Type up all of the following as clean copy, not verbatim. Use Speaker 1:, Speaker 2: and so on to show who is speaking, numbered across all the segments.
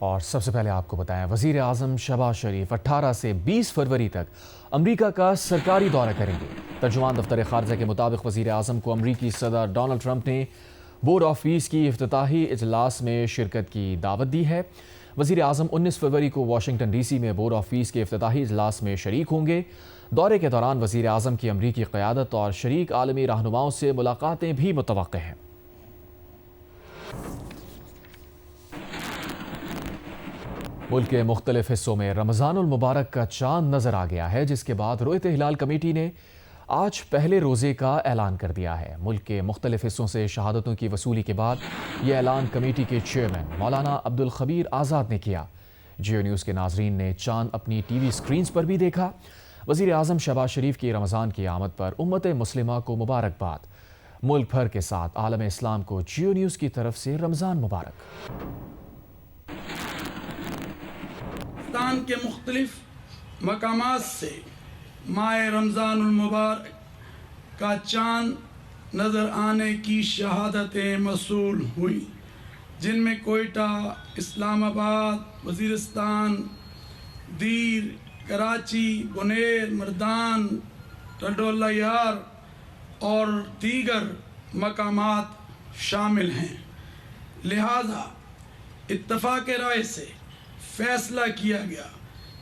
Speaker 1: اور سب سے پہلے آپ کو بتائیں، وزیر اعظم شہباز شریف 18 سے 20 فروری تک امریکہ کا سرکاری دورہ کریں گے۔ ترجمان دفتر خارجہ کے مطابق وزیر اعظم کو امریکی صدر ڈونلڈ ٹرمپ نے بورڈ آف پیس کی افتتاحی اجلاس میں شرکت کی دعوت دی ہے۔ وزیر اعظم 19 فروری کو واشنگٹن ڈی سی میں بورڈ آف پیس کے افتتاحی اجلاس میں شریک ہوں گے۔ دورے کے دوران وزیر اعظم کی امریکی قیادت اور شریک عالمی رہنماؤں سے ملاقاتیں بھی متوقع ہیں۔ ملک کے مختلف حصوں میں رمضان المبارک کا چاند نظر آ گیا ہے، جس کے بعد رؤیت ہلال کمیٹی نے آج پہلے روزے کا اعلان کر دیا ہے۔ ملک کے مختلف حصوں سے شہادتوں کی وصولی کے بعد یہ اعلان کمیٹی کے چیئرمین مولانا عبدالخبیر آزاد نے کیا۔ جیو نیوز کے ناظرین نے چاند اپنی ٹی وی سکرینز پر بھی دیکھا۔ وزیر اعظم شہباز شریف کی رمضان کی آمد پر امت مسلمہ کو مبارکباد۔ ملک بھر کے ساتھ عالم اسلام کو جیو نیوز کی طرف سے رمضان مبارک۔
Speaker 2: پاکستان کے مختلف مقامات سے ماہ رمضان المبارک کا چاند نظر آنے کی شہادتیں موصول ہوئی، جن میں کوئٹہ، اسلام آباد، وزیرستان، دیر، کراچی، بنیر، مردان، ٹنڈولہ یار اور دیگر مقامات شامل ہیں۔ لہذا اتفاق رائے سے فیصلہ کیا گیا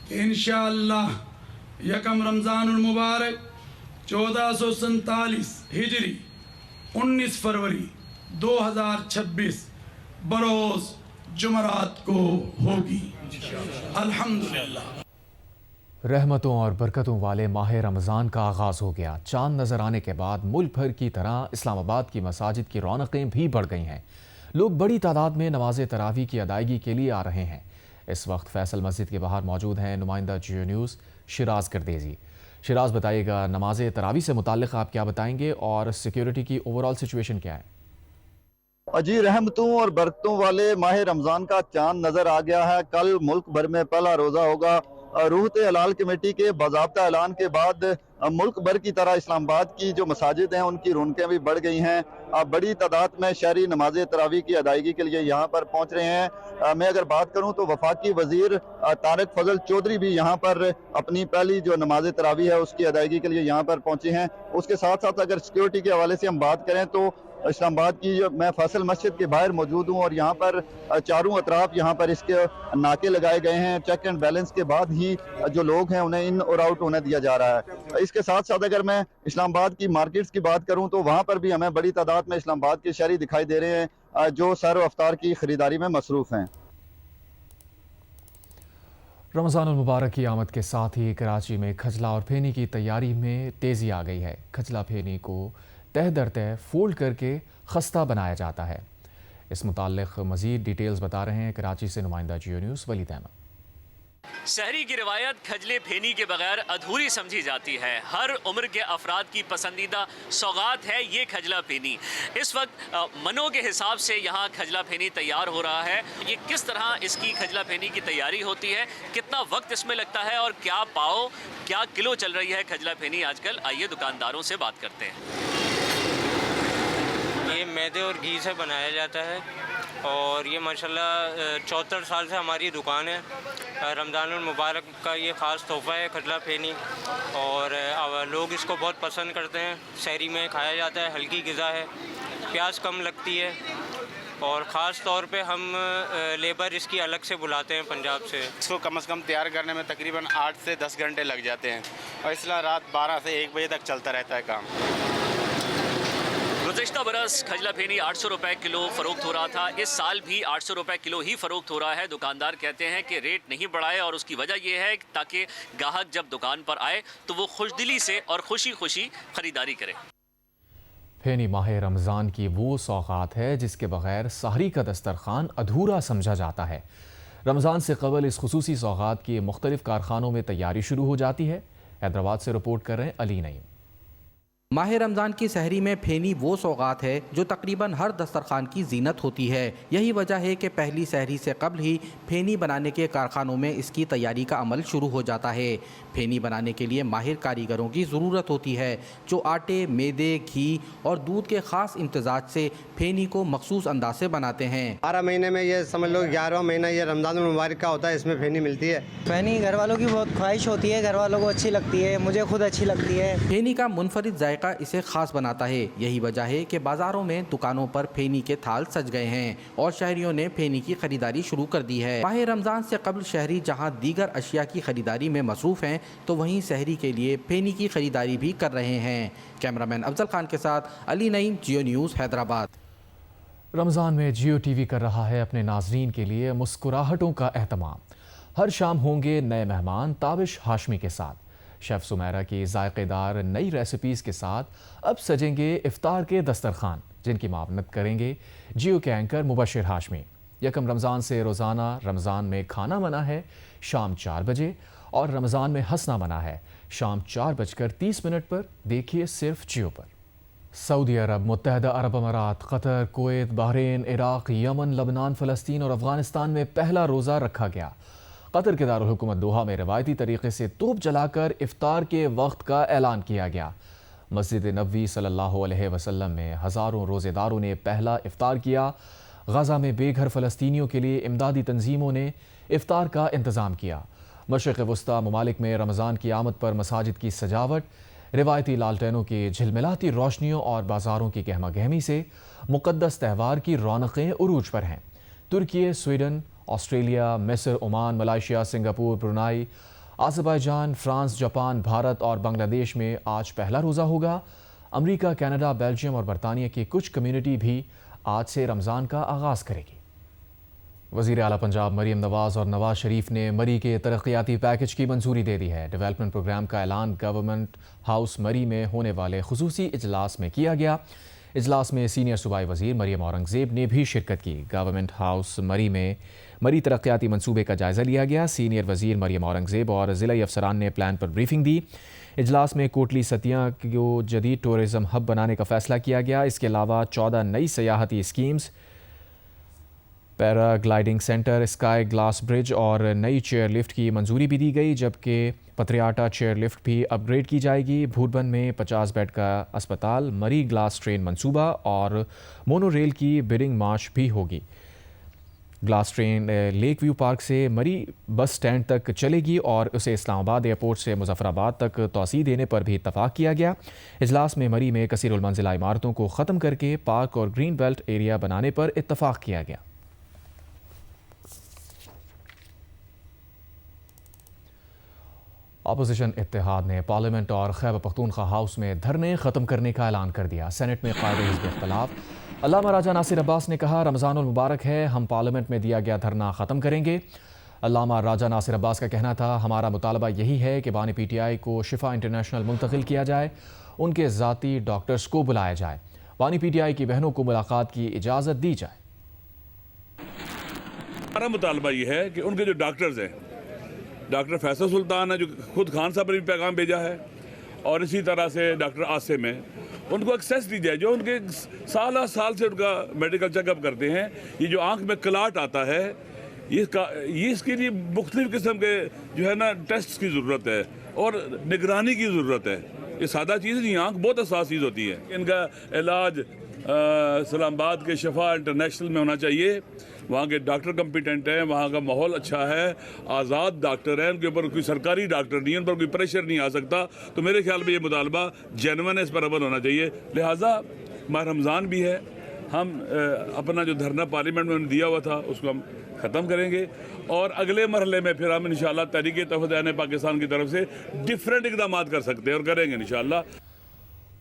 Speaker 2: کہ انشاءاللہ یکم رمضان المبارک 1447 ہجری 19 فروری 2026 بروز جمعرات کو ہوگی۔ الحمدللہ۔
Speaker 1: رحمتوں اور برکتوں والے ماہ رمضان کا آغاز ہو گیا۔ چاند نظر آنے کے بعد ملک بھر کی طرح اسلام آباد کی مساجد کی رونقیں بھی بڑھ گئی ہیں۔ لوگ بڑی تعداد میں نماز تراویح کی ادائیگی کے لیے آ رہے ہیں۔ اس وقت فیصل مسجد کے باہر موجود ہیں نمائندہ جیو نیوز شیراز گردیزی۔ شیراز، بتائیے گا نماز تراویح سے متعلق آپ کیا بتائیں گے اور سیکیورٹی کی اوورآل سچویشن کیا ہے؟
Speaker 3: جی، رحمتوں اور برکتوں والے ماہ رمضان کا چاند نظر آ گیا ہے۔ کل ملک بھر میں پہلا روزہ ہوگا۔ رؤیت ہلال کمیٹی کے باضابطہ اعلان کے بعد ملک بھر کی طرح اسلام آباد کی جو مساجد ہیں ان کی رونقیں بھی بڑھ گئی ہیں۔ بڑی تعداد میں شہری نماز تراویح کی ادائیگی کے لیے یہاں پر پہنچ رہے ہیں۔ میں اگر بات کروں تو وفاقی وزیر طارق فضل چودھری بھی یہاں پر اپنی پہلی جو نماز تراویح ہے اس کی ادائیگی کے لیے یہاں پر پہنچے ہیں۔ اس کے ساتھ ساتھ اگر سیکیورٹی کے حوالے سے ہم بات کریں تو اسلام آباد کی میں فیصل مسجد کے باہر موجود ہوں اور یہاں پر چاروں اطراف یہاں پر اس کے ناکے لگائے گئے ہیں۔ چیک اینڈ بیلنس کے بعد ہی جو لوگ ہیں انہیں ان اور آؤٹ ہونے دیا جا رہا ہے۔ اس کے ساتھ ساتھ اگر میں اسلام آباد کی مارکیٹس کی بات کروں تو وہاں پر بھی ہمیں بڑی تعداد میں اسلام آباد کے شہری دکھائی دے رہے ہیں جو سحر و افطار کی خریداری میں مصروف ہیں۔
Speaker 1: رمضان المبارک کی آمد کے ساتھ ہی کراچی میں کھجلا اور پھینی کی تیاری میں تیزی آ گئی ہے۔ کھجلا پھینی کو تہ در تہ فولڈ کر کے خستہ بنایا جاتا ہے۔ اس متعلق مزید ڈیٹیلز بتا رہے ہیں کراچی سے نمائندہ جیو نیوز ولید احمد۔
Speaker 4: سحری کی روایت کھجلے پھینی کے بغیر ادھوری سمجھی جاتی ہے۔ ہر عمر کے افراد کی پسندیدہ سوغات ہے یہ کھجلا پھینی۔ اس وقت منوں کے حساب سے یہاں کھجلا پھینی تیار ہو رہا ہے۔ یہ کس طرح اس کی کھجلا پھینی کی تیاری ہوتی ہے، کتنا وقت اس میں لگتا ہے اور کیا پاؤ کیا کلو چل رہی ہے کھجلا پھینی آج کل، آئیے دکانداروں سے بات کرتے ہیں۔
Speaker 5: یہ میدے اور گھی سے بنایا جاتا ہے اور یہ ماشاءاللہ 74 سال سے ہماری دکان ہے۔ رمضان المبارک کا یہ خاص تحفہ ہے کھجلا پھینی اور لوگ اس کو بہت پسند کرتے ہیں۔ سحری میں کھایا جاتا ہے، ہلکی غذا ہے، پیاس کم لگتی ہے اور خاص طور پہ ہم لیبر اس کی الگ سے بلاتے ہیں پنجاب سے۔
Speaker 6: اس کو کم از کم تیار کرنے میں تقریباً 8 سے 10 گھنٹے لگ جاتے ہیں اور اس طرح رات 12 سے 1 بجے تک چلتا رہتا ہے کام۔
Speaker 4: گزشتہ برس کھجلا پھینی 800 روپے کلو فروخت ہو رہا تھا، اس سال بھی 800 روپے کلو ہی فروخت ہو رہا ہے۔ دکاندار کہتے ہیں کہ ریٹ نہیں بڑھائے اور اس کی وجہ یہ ہے تاکہ گاہک جب دکان پر آئے تو وہ خوش دلی سے اور خوشی خوشی خریداری کرے۔
Speaker 1: پھینی ماہ رمضان کی وہ سوغات ہے جس کے بغیر سحری کا دسترخوان ادھورا سمجھا جاتا ہے۔ رمضان سے قبل اس خصوصی سوغات کی مختلف کارخانوں میں تیاری شروع ہو جاتی ہے۔ حیدرآباد سے رپورٹ کر رہے ہیں علی نعیم۔
Speaker 7: ماہ رمضان کی سحری میں پھینی وہ سوغات ہے جو تقریباً ہر دسترخوان کی زینت ہوتی ہے۔ یہی وجہ ہے کہ پہلی سحری سے قبل ہی پھینی بنانے کے کارخانوں میں اس کی تیاری کا عمل شروع ہو جاتا ہے۔ پھینی بنانے کے لیے ماہر کاریگروں کی ضرورت ہوتی ہے جو آٹے، میدے، گھی اور دودھ کے خاص امتزاج سے پھینی کو مخصوص انداز سے بناتے ہیں۔
Speaker 8: 12 مہینے میں یہ سمجھ لو 11واں مہینہ یہ رمضان المبارک کا ہوتا ہے، اس میں پھینی ملتی ہے۔
Speaker 9: پھینی گھر والوں کی بہت خواہش ہوتی ہے، گھر والوں کو اچھی لگتی ہے، مجھے خود اچھی لگتی ہے۔
Speaker 7: پھینی کا منفرد ذائقہ اسے خاص بناتا ہے۔ یہی وجہ ہے کہ بازاروں میں دکانوں پر پھینی کے تھال سج گئے ہیں اور شہریوں نے پھینی کی خریداری شروع کر دی ہے۔ ماہ رمضان سے قبل شہری جہاں دیگر اشیاء کی خریداری میں مصروف ہیں تو وہیں سحری کے لیے پھینی کی خریداری بھی کر رہے ہیں۔ کیمرامین افضل خان کے ساتھ علی نعیم، جیو نیوز، حیدرآباد۔
Speaker 1: رمضان میں جیو ٹی وی کر رہا ہے اپنے ناظرین کے لیے مسکراہٹوں کا اہتمام۔ ہر شام ہوں گے نئے مہمان تابش ہاشمی کے ساتھ۔ شیف سمیرہ کی ذائقے دار نئی ریسیپیز کے ساتھ اب سجیں گے افطار کے دسترخوان، جن کی معاونت کریں گے جیو کے اینکر مبشر ہاشمی۔ یکم رمضان سے روزانہ رمضان میں کھانا منع ہے شام 4 بجے اور رمضان میں ہنسنا منع ہے شام 4:30 پر۔ دیکھیے صرف جیو پر۔ سعودی عرب، متحدہ عرب امارات، قطر، کویت، بحرین، عراق، یمن، لبنان، فلسطین اور افغانستان میں پہلا روزہ رکھا گیا۔ قطر کے دارالحکومت دوحہ میں روایتی طریقے سے توپ جلا کر افطار کے وقت کا اعلان کیا گیا۔ مسجد نبوی صلی اللہ علیہ وسلم میں ہزاروں روزے داروں نے پہلا افطار کیا۔ غزہ میں بے گھر فلسطینیوں کے لیے امدادی تنظیموں نے افطار کا انتظام کیا۔ مشرق وسطیٰ ممالک میں رمضان کی آمد پر مساجد کی سجاوٹ، روایتی لالٹینوں کی جھلملاتی روشنیوں اور بازاروں کی گہما گہمی سے مقدس تہوار کی رونقیں عروج پر ہیں۔ ترکی، سویڈن، آسٹریلیا، مصر، Oman, Malaysia, Singapore, Brunei, Azerbaijan, France, Japan, Bharat اور بنگلہ دیش میں آج پہلا روزہ ہوگا۔ امریکہ، کینیڈا، بیلجیم اور برطانیہ کی کچھ کمیونٹی بھی آج سے رمضان کا آغاز کرے گی۔ وزیر اعلیٰ پنجاب مریم نواز اور نواز شریف نے مری کے ترقیاتی پیکج کی منظوری دے دی ہے۔ ڈیولپمنٹ پروگرام کا اعلان گورنمنٹ ہاؤس مری میں ہونے والے خصوصی اجلاس میں کیا گیا۔ اجلاس میں سینئر صوبائی وزیر مریم اورنگزیب نے بھی شرکت کی۔ گورنمنٹ ہاؤس مری میں مری ترقیاتی منصوبے کا جائزہ لیا گیا۔ سینئر وزیر مریم اورنگزیب اور ضلعی افسران نے پلان پر بریفنگ دی۔ اجلاس میں کوٹلی ستیاں کو جدید ٹورزم ہب بنانے کا فیصلہ کیا گیا۔ اس کے علاوہ 14 نئی سیاحتی اسکیمز، پیرا گلائیڈنگ سینٹر، اسکائی گلاس برج اور نئی چیئر لفٹ کی منظوری بھی دی گئی، جبکہ پتریاٹا چیئر لفٹ بھی اپ گریڈ کی جائے گی۔ بھوربن میں 50 بیڈ کا اسپتال، مری گلاس ٹرین منصوبہ اور مونو ریل کی بڈنگ مارچ بھی ہوگی۔ Glass train lake view park سے مری بس سٹینڈ تک چلے گی اور اسے اسلام آباد ایئرپورٹ سے مظفر آباد تک توسیع دینے پر بھی اتفاق کیا گیا۔ اجلاس میں مری میں کثیر المنزلہ عمارتوں کو ختم کر کے پارک اور گرین بیلٹ ایریا بنانے پر اتفاق کیا گیا۔ اپوزیشن اتحاد نے پارلیمنٹ اور خیبر پختونخوا ہاؤس میں دھرنے ختم کرنے کا اعلان کر دیا۔ سینٹ میں قائد حزب اختلاف علامہ راجہ ناصر عباس نے کہا، رمضان المبارک ہے، ہم پارلیمنٹ میں دیا گیا دھرنا ختم کریں گے۔ علامہ راجہ ناصر عباس کا کہنا تھا، ہمارا مطالبہ یہی ہے کہ بانی پی ٹی آئی کو شفا انٹرنیشنل منتقل کیا جائے، ان کے ذاتی ڈاکٹرز کو بلایا جائے، بانی پی ٹی آئی کی بہنوں کو ملاقات کی اجازت دی جائے۔
Speaker 10: ہمارا مطالبہ یہ ہے کہ ان کے جو ڈاکٹرز ہیں، ڈاکٹر فیصل سلطان ہے جو خود خان صاحب نے بھی پیغام بھیجا ہے، اور اسی طرح سے ڈاکٹر عاصم ہے، ان کو ایکسیس دی جائے، جو ان کے سال سے ان کا میڈیکل چیک اپ کرتے ہیں۔ یہ جو آنکھ میں کلاٹ آتا ہے، یہ اس کے لیے مختلف قسم کے جو ہے نا ٹیسٹ کی ضرورت ہے اور نگرانی کی ضرورت ہے۔ یہ سادہ چیز نہیں، آنکھ بہت حساس چیز ہوتی ہے۔ ان کا علاج اسلام آباد کے شفا انٹرنیشنل میں ہونا چاہیے، وہاں کے ڈاکٹر کمپیٹنٹ ہیں، وہاں کا ماحول اچھا ہے، آزاد ڈاکٹر ہیں، ان کے اوپر کوئی سرکاری ڈاکٹر نہیں ہے، ان پر کوئی پریشر نہیں آ سکتا۔ تو میرے خیال میں یہ مطالبہ جینوئن ہے، اس پر عمل ہونا چاہیے۔ لہٰذا ماہ رمضان بھی ہے، ہم اپنا جو دھرنا پارلیمنٹ میں دیا ہوا تھا اس کو ہم ختم کریں گے، اور اگلے مرحلے میں پھر ہم انشاءاللہ تحریک توحید پاکستان کی طرف سے ڈیفرنٹ اقدامات کر سکتے ہیں اور کریں گے انشاءاللہ۔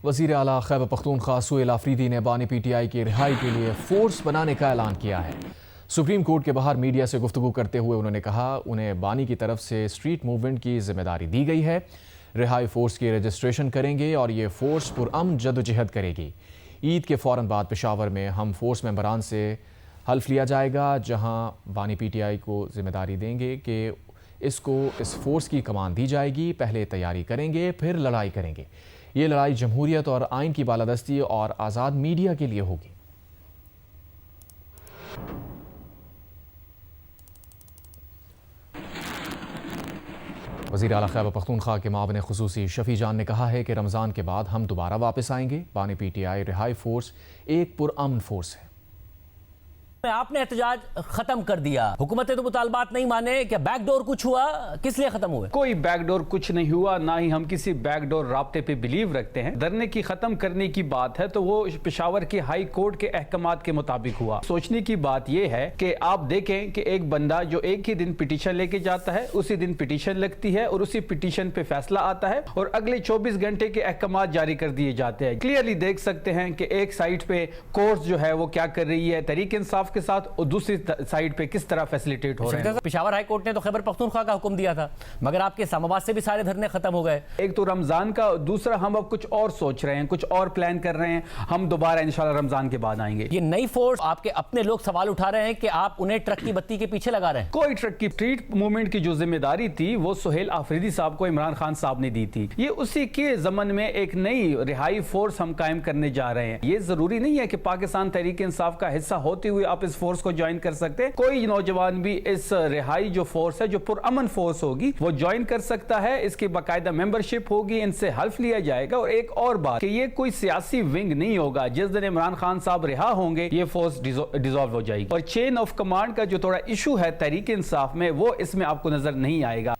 Speaker 1: وزیر اعلیٰ خیبر پختونخوا سہیل آفریدی نے بانی پی ٹی آئی کی رہائی کے لیے فورس بنانے کا اعلان کیا ہے۔ سپریم کورٹ کے باہر میڈیا سے گفتگو کرتے ہوئے انہوں نے کہا، انہیں بانی کی طرف سے اسٹریٹ موومنٹ کی ذمہ داری دی گئی ہے، رہائی فورس کی رجسٹریشن کریں گے اور یہ فورس پرامن جدوجہد کرے گی۔ عید کے فوراً بعد پشاور میں ہم فورس ممبران سے حلف لیا جائے گا، جہاں بانی پی ٹی آئی کو ذمہ داری دیں گے کہ اس فورس کی کمان دی جائے گی، پہلے تیاری کریں گے پھر لڑائی کریں گے۔ یہ لڑائی جمہوریت اور آئین کی بالادستی اور آزاد میڈیا کے لیے ہوگی۔ وزیر اعلیٰ خیبر پختونخوا کے معاون خصوصی شفیع جان نے کہا ہے کہ رمضان کے بعد ہم دوبارہ واپس آئیں گے۔ بانی پی ٹی آئی رہائی فورس ایک پرامن فورس ہے۔
Speaker 11: آپ نے احتجاج ختم کر دیا، حکومتیں تو مطالبات نہیں مانے، کیا بیک ڈور کچھ ہوا؟ کس لیے ختم ہوئے؟
Speaker 12: کوئی بیک ڈور کچھ نہیں ہوا، نہ ہی ہم کسی بیک ڈور رابطے پہ بلیو رکھتے ہیں۔ دھرنے کی ختم کرنے کی بات ہے تو وہ پشاور کی ہائی کورٹ کے احکامات کے مطابق ہوا۔ سوچنے کی بات یہ ہے کہ آپ دیکھیں کہ ایک بندہ جو ایک ہی دن پٹیشن لے کے جاتا ہے، اسی دن پٹیشن لگتی ہے اور اسی پٹیشن پہ فیصلہ آتا ہے اور اگلے 24 گھنٹے کے احکامات جاری کر دیے جاتے ہیں۔ کلیئرلی دیکھ سکتے ہیں کہ ایک سائٹ پہ کورٹ جو ہے وہ کیا کر رہی ہے تحریک انصاف کے ساتھ، اور دوسری سائٹ پہ کس طرح فیسیلیٹیٹ ہو رہے ہیں۔
Speaker 11: پشاور ہائی کورٹ نے تو خیبر پختونخوا کا حکم دیا تھا، مگر آپ کے اسلام آباد سے بھی سارے دھرنے ختم ہو گئے۔
Speaker 12: ایک تو رمضان کا، دوسرا ہم اب کچھ اور سوچ رہے ہیں، کچھ اور پلان کر رہے ہیں، ہم دوبارہ انشاءاللہ رمضان کے بعد آئیں گے۔
Speaker 11: یہ نئی فورس، آپ کے اپنے لوگ سوال اٹھا رہے ہیں کہ آپ انہیں ٹرک کی بتی کے پیچھے لگا رہے ہیں۔
Speaker 12: کوئی ٹرک کی اسٹریٹ موومنٹ کی جو ذمہ داری تھی وہ سہیل آفریدی صاحب کو عمران خان صاحب نے دی تھی۔ یہ اسی کے ضمن میں ایک نئی رہائی فورس ہم قائم کرنے جا رہے ہیں۔ یہ ضروری نہیں ہے کہ پاکستان تحریک انصاف کا حصہ ہوتے ہوئے آپ اس فورس کو جوائن کر سکتے۔ کوئی نوجوان بھی اس رہائی جو فورس ہے، جو پرامن فورس ہوگی، وہ جوائن کر سکتا ہے۔ اس کی باقاعدہ ممبرشپ ہوگی، ان سے حلف لیا جائے گا۔ اور ایک اور بات کہ یہ کوئی سیاسی ونگ نہیں ہوگا، جس دن عمران خان صاحب رہا ہوں گے یہ فورس ڈیزالو ہو جائے گی۔ اور چین آف کمانڈ کا جو تھوڑا ایشو ہے تحریک انصاف میں، وہ اس میں آپ کو نظر نہیں آئے گا۔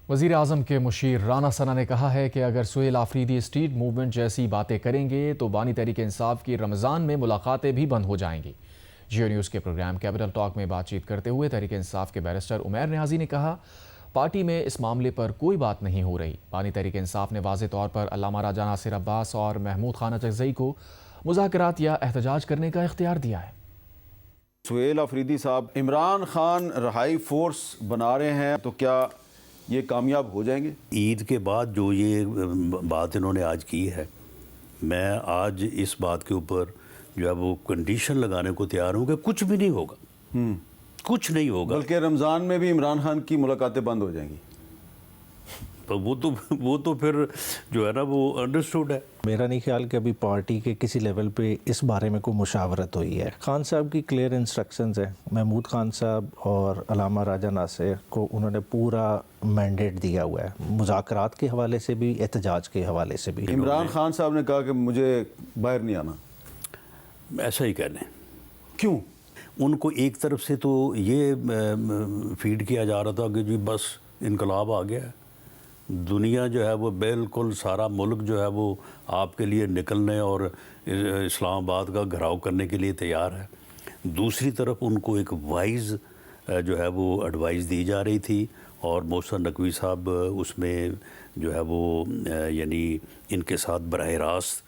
Speaker 1: وزیر اعظم کے مشیر رانا ثنا نے کہا ہے کہ اگر سہیل آفریدی اسٹریٹ موومنٹ جیسی باتیں کریں گے تو بانی تحریک انصاف کی رمضان میں ملاقاتیں بھی بند ہو جائیں گی۔ جیو نیوز کے پروگرام کیپٹل ٹاک میں بات چیت کرتے ہوئے تحریک انصاف کے بیرسٹر عمیر نیازی نے کہا پارٹی میں اس معاملے پر کوئی بات نہیں ہو رہی۔ بانی تحریک انصاف نے واضح طور پر علامہ راجہ ناصر عباس اور محمود خان اچکزئی کو مذاکرات یا احتجاج کرنے کا اختیار دیا ہے۔
Speaker 13: سہیل آفریدی صاحب عمران خان رہائی فورس بنا رہے ہیں تو کیا یہ کامیاب ہو جائیں گے؟
Speaker 14: عید کے بعد جو یہ بات انہوں نے آج کی ہے، میں آج اس بات کے اوپر جو ہے وہ کنڈیشن لگانے کو تیار ہوں کہ کچھ بھی نہیں ہوگا، کچھ نہیں ہوگا،
Speaker 13: بلکہ رمضان میں بھی عمران خان کی ملاقاتیں بند ہو جائیں گی۔
Speaker 14: وہ تو پھر جو ہے نا وہ انڈرسٹوڈ ہے۔
Speaker 15: میرا نہیں خیال کہ ابھی پارٹی کے کسی لیول پہ اس بارے میں کوئی مشاورت ہوئی ہے۔ خان صاحب کی کلیئر انسٹرکشنز ہیں، محمود خان صاحب اور علامہ راجہ ناصر کو انہوں نے پورا مینڈیٹ دیا ہوا ہے، مذاکرات کے حوالے سے بھی، احتجاج کے حوالے سے بھی۔
Speaker 13: عمران خان صاحب نے کہا کہ مجھے باہر نہیں آنا۔
Speaker 14: ایسا ہی کہہ لیں۔
Speaker 13: کیوں؟
Speaker 14: ان کو ایک طرف سے تو یہ فیڈ کیا جا رہا تھا کہ جی بس انقلاب آ گیا ہے، دنیا جو ہے وہ بالکل سارا ملک جو ہے وہ آپ کے لیے نکلنے اور اسلام آباد کا گھراؤ کرنے کے لیے تیار ہے۔ دوسری طرف ان کو ایک وائز جو ہے وہ ایڈوائز دی جا رہی تھی، اور محسن نقوی صاحب اس میں جو ہے وہ یعنی ان کے ساتھ براہ راست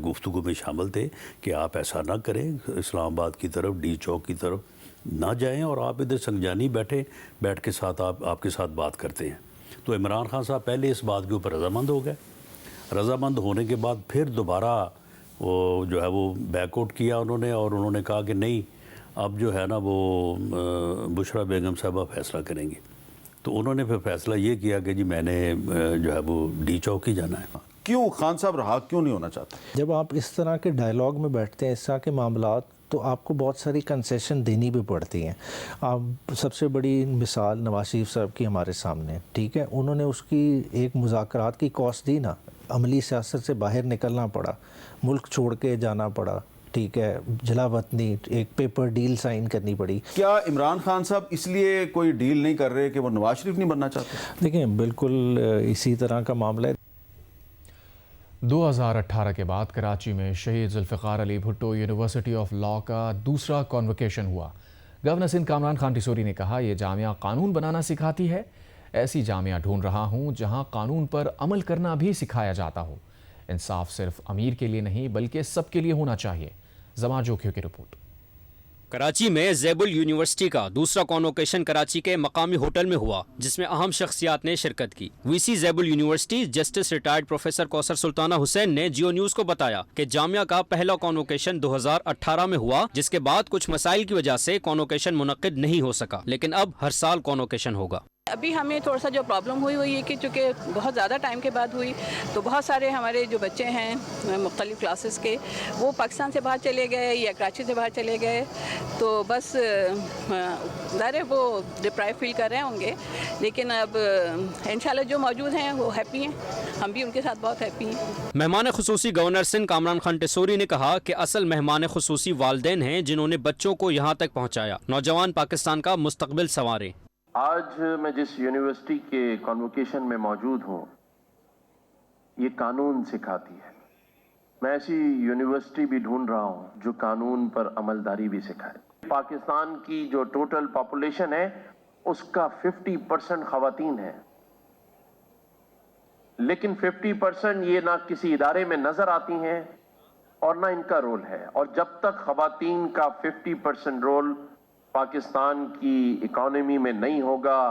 Speaker 14: گفتگو میں شامل تھے کہ آپ ایسا نہ کریں، اسلام آباد کی طرف، ڈی چوک کی طرف نہ جائیں، اور آپ ادھر سنگجانی بیٹھ کے ساتھ آپ کے ساتھ بات کرتے ہیں۔ تو عمران خان صاحب پہلے اس بات کے اوپر رضامند ہو گئے، رضامند ہونے کے بعد پھر دوبارہ وہ جو ہے وہ بیک آؤٹ کیا انہوں نے، اور انہوں نے کہا کہ نہیں اب جو ہے نا وہ بشرا بیگم صاحبہ فیصلہ کریں گی۔ تو انہوں نے پھر فیصلہ یہ کیا کہ جی میں نے جو ہے وہ ڈی چوک ہی جانا ہے۔
Speaker 13: کیوں خان صاحب رہا کیوں نہیں ہونا چاہتے؟
Speaker 15: جب آپ اس طرح کے ڈائلاگ میں بیٹھتے ہیں، اس طرح کے معاملات، تو آپ کو بہت ساری کنسیشن دینی بھی پڑتی ہیں۔ آپ سب سے بڑی مثال نواز شریف صاحب کی ہمارے سامنے، ٹھیک ہے، انہوں نے اس کی ایک مذاکرات کی کاسٹ دی نا، عملی سیاست سے باہر نکلنا پڑا، ملک چھوڑ کے جانا پڑا، ٹھیک ہے، جلا وطنی، ایک پیپر ڈیل سائن کرنی پڑی۔
Speaker 13: کیا عمران خان صاحب اس لیے کوئی ڈیل نہیں کر رہے کہ وہ نواز شریف نہیں بننا چاہتے؟
Speaker 15: دیکھیں بالکل اسی طرح کا معاملہ ہے۔
Speaker 1: 2018 کے بعد کراچی میں شہید Zulfiqar Ali Bhutto university of law کا دوسرا کانوکیشن ہوا۔ گورنر سندھ کامران خان ٹیسوری نے کہا یہ جامعہ قانون بنانا سکھاتی ہے، ایسی جامعہ ڈھونڈ رہا ہوں جہاں قانون پر عمل کرنا بھی سکھایا جاتا ہو۔ انصاف صرف امیر کے لیے نہیں بلکہ سب کے لیے ہونا چاہیے۔ زمان جوکھیو کی رپورٹ۔
Speaker 16: کراچی میں زیبل یونیورسٹی کا دوسرا کانوکیشن کراچی کے مقامی ہوٹل میں ہوا، جس میں اہم شخصیات نے شرکت کی۔ وی سی زیبل یونیورسٹی جسٹس ریٹائرڈ پروفیسر کوثر سلطانہ حسین نے جیو نیوز کو بتایا کہ جامعہ کا پہلا کانوکیشن 2018 میں ہوا، جس کے بعد کچھ مسائل کی وجہ سے کانوکیشن منعقد نہیں ہو سکا، لیکن اب ہر سال کانوکیشن ہوگا۔
Speaker 17: ابھی ہمیں تھوڑا سا جو پرابلم ہوئی وہ یہ کہ چونکہ بہت زیادہ ٹائم کے بعد ہوئی تو بہت سارے ہمارے جو بچے ہیں مختلف کلاسز کے وہ پاکستان سے باہر چلے گئے یا کراچی سے باہر چلے گئے، تو بس ظاہر ہے وہ ڈپرائیو فیل کر رہے ہوں گے، لیکن اب انشاءاللہ جو موجود ہیں وہ ہیپی ہیں، ہم بھی ان کے ساتھ بہت ہیپی ہیں۔
Speaker 16: مہمان خصوصی گورنر سندھ کامران خان ٹیسوری نے کہا کہ اصل مہمان خصوصی والدین ہیں جنہوں نے بچوں کو یہاں تک پہنچایا، نوجوان پاکستان کا مستقبل سنواریں۔
Speaker 18: آج میں جس یونیورسٹی کے کانوکیشن میں موجود ہوں یہ قانون سکھاتی ہے، میں ایسی یونیورسٹی بھی ڈھونڈ رہا ہوں جو قانون پر عملداری بھی سکھائے۔ پاکستان کی جو ٹوٹل پاپولیشن ہے اس کا 50% خواتین ہے، لیکن 50% یہ نہ کسی ادارے میں نظر آتی ہیں اور نہ ان کا رول ہے، اور جب تک خواتین کا 50% رول پاکستان کی اکانومی میں نہیں ہوگا،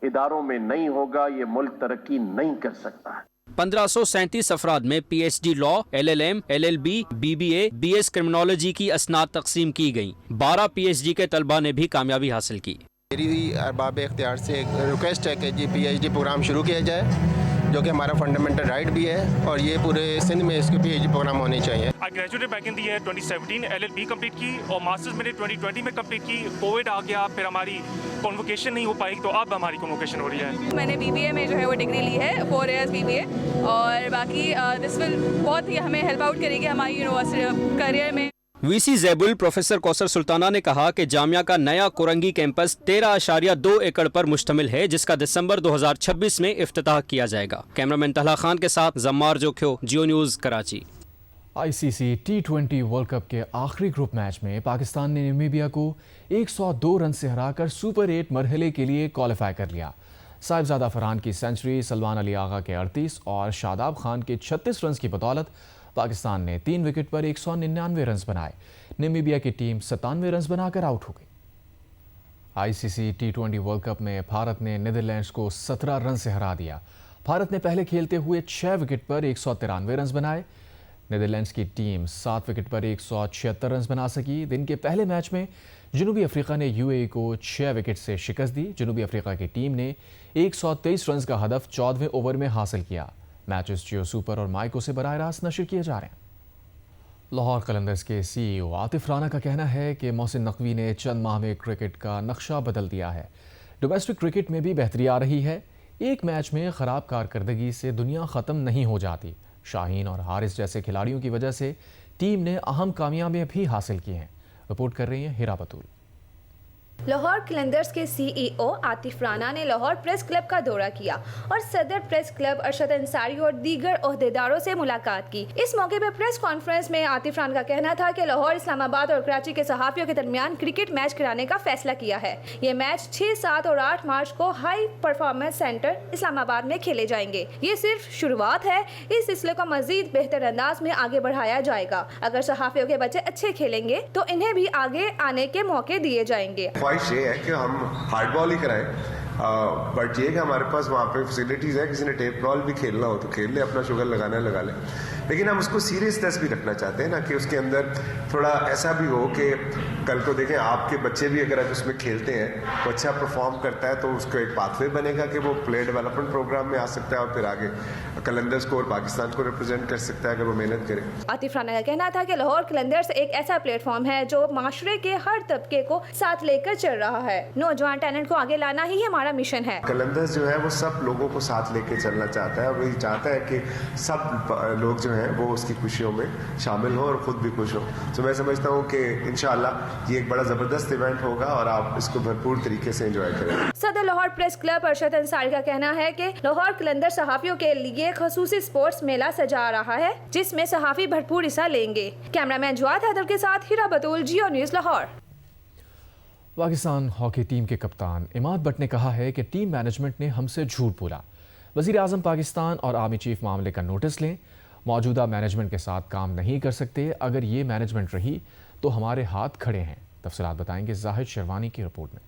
Speaker 18: اداروں میں نہیں ہوگا، یہ ملک ترقی نہیں کر سکتا ہے۔
Speaker 16: 1537 افراد میں P H D law, LLM، LLB، BBA، BS criminology کی اسناد تقسیم کی گئیں۔ 12 پی ایچ ڈی کے طلبہ نے بھی کامیابی حاصل کی۔
Speaker 19: میری ارباب اختیار سے ایک ریکویسٹ ہے کہ PhD پروگرام شروع کیا جائے، جو کہ ہمارا فنڈامنٹل رائٹ بھی ہے، اور یہ پورے سندھ میں اس کے PhD پروگرام ہونے چاہیے۔
Speaker 20: I graduated back in the year 2017, LLB complete کی اور ماسٹرز میں نے 2020 میں کمپلیٹ کی۔ کووڈ آ گیا، پھر ہماری کنووکیشن نہیں ہو پائی، تو اب ہماری کنووکیشن ہو رہی ہے۔
Speaker 17: میں نے BBA میں جو ہے وہ ڈگری لی ہے، 4 ایئرز BBA، اور باقی دس ول بہت ہی ہمیں ہیلپ آؤٹ کرے گی ہماری یونیورسٹی کریئر میں۔
Speaker 16: وی زیب پروفیسر کوثر سلطانہ نے کہا کہ جامعہ کا نیا کورنگی کیمپس 13.2 ایکڑ پر مشتمل ہے، جس کا دسمبر 2026 میں افتتاح کیا جائے گا۔ کیمرامین طلحہ خان کے ساتھ Zamar Jokhio, Geo News Karachi.
Speaker 1: ICC T20 world cup کے آخری گروپ میچ میں پاکستان نے نمیبیا کو 102 رن سے ہرا کر سپر 8 مرحلے کے لیے کوالیفائی کر لیا۔ صاحبزادہ فرحان کی سنچری، سلمان علی آغا کے 38 اور شاداب خان کے 36 رنز کی بدولت پاکستان نے 3 وکٹ پر 199 رنز بنائے۔ نمیبیا کی ٹیم 97 رنز بنا کر آؤٹ ہو گئی۔ ICC T20 ورلڈ کپ میں بھارت نے نیدرلینڈز کو 17 رن سے ہرا دیا۔ بھارت نے پہلے کھیلتے ہوئے 6 وکٹ پر 193 رنز بنائے۔ نیدرلینڈز کی ٹیم 7 وکٹ پر 176 رنز بنا سکی۔ دن کے پہلے میچ میں جنوبی افریقہ نے UAE کو 6 وکٹ سے شکست دی۔ جنوبی افریقہ کی ٹیم نے 123 رنز کا ہدف 14ویں اوور میں حاصل کیا۔ میچز جیو سپر اور مائیکو سے براہ راست نشر کیے جا رہے ہیں۔ لاہور قلندرز کے CEO عاطف رانا کا کہنا ہے کہ محسن نقوی نے چند ماہ میں کرکٹ کا نقشہ بدل دیا ہے۔ ڈومیسٹک کرکٹ میں بھی بہتری آ رہی ہے۔ ایک میچ میں خراب کارکردگی سے دنیا ختم نہیں ہو جاتی۔ شاہین اور حارث جیسے کھلاڑیوں کی وجہ سے ٹیم نے اہم کامیابیاں بھی حاصل کی ہیں۔ رپورٹ کر رہی ہیں ہیرا بطول۔
Speaker 21: لاہور قلندرز کے CEO عاطف رانا نے لاہور پریس کلب کا دورہ کیا اور صدر پریس کلب ارشد انصاری اور دیگر عہدیداروں سے ملاقات کی۔ اس موقع پر پریس کانفرنس میں عاطف رانا کا کہنا تھا کہ لاہور، اسلام آباد اور کراچی کے صحافیوں کے درمیان کرکٹ میچ کرانے کا فیصلہ کیا ہے۔ یہ میچ 6، 7 اور 8 مارچ کو ہائی پرفارمنس سینٹر اسلام آباد میں کھیلے جائیں گے۔ یہ صرف شروعات ہے، اس سلسلے کو مزید بہتر انداز میں آگے بڑھایا جائے گا۔ اگر صحافیوں کے بچے اچھے کھیلیں گے تو انہیں بھی آگے آنے کے موقع دیے جائیں گے۔
Speaker 22: خواہش یہ ہے کہ ہم ہارڈ بال ہی کرائیں، بٹ یہ کہ ہمارے پاس وہاں پہ فیسلٹیز ہے، کسی نے ٹیپ بال بھی کھیلنا ہو تو کھیل لے، اپنا شوگر لگانا ہے لگا لے، لیکن ہم اس کو سیریسنیس بھی رکھنا چاہتے ہیں نا، کہ اس کے اندر تھوڑا ایسا بھی ہو کہ کل کو دیکھیں آپ کے بچے بھی اگر اس میں کھیلتے ہیں، وہ اچھا پرفارم کرتا ہے تو اس کو ایک پاتھ وے بنے گا کہ وہ پلیئر ڈیولپمنٹ پروگرام میں آ سکتا ہے اور پھر آگے قلندرز کو اور پاکستان کو ریپرزینٹ کر سکتا ہے اگر وہ محنت کرے۔
Speaker 21: عاطف رانا کا کہنا تھا کہ لاہور قلندرز ایک ایسا پلیٹ فارم ہے جو معاشرے کے ہر طبقے کو ساتھ لے کر چل رہا ہے۔ نوجوان ٹیلنٹ کو آگے لانا ہی ہمارا مشن ہے۔
Speaker 22: قلندرز جو ہے وہ سب لوگوں کو ساتھ لے کے چلنا چاہتا ہے اور وہی چاہتا ہے کہ سب لوگ جو ہیں وہ اس کی خوشیوں میں شامل ہوں اور خود بھی خوش ہوں۔ تو میں سمجھتا ہوں کہ انشاءاللہ یہ ایک بڑا زبردست ایونٹ ہوگا اور آپ اس کو بھرپور طریقے سے انجوائے کریں۔
Speaker 21: صدر لاہور پریس کلب ارشد انصاری کا کہنا ہے کہ لاہور قلندر صحافیوں کے لیے خصوصی سپورٹس میلہ سجا رہا ہے جس میں صحافی بھرپور حصہ لیں گے۔ کیمرامین جواد حیدر کے ساتھ ہیرا بطول، جیو نیوز لاہور۔
Speaker 1: پاکستان ہاکی ٹیم کے کپتان عماد بٹ نے کہا ہے کہ ٹیم مینجمنٹ نے ہم سے جھوٹ بولا۔ وزیر اعظم پاکستان اور آرمی چیف معاملے کا نوٹس لیں۔ موجودہ مینجمنٹ کے ساتھ کام نہیں کر سکتے، اگر یہ مینجمنٹ رہی تو ہمارے ہاتھ کھڑے ہیں۔ تفصیلات بتائیں گے زاہد شیروانی کی رپورٹ میں۔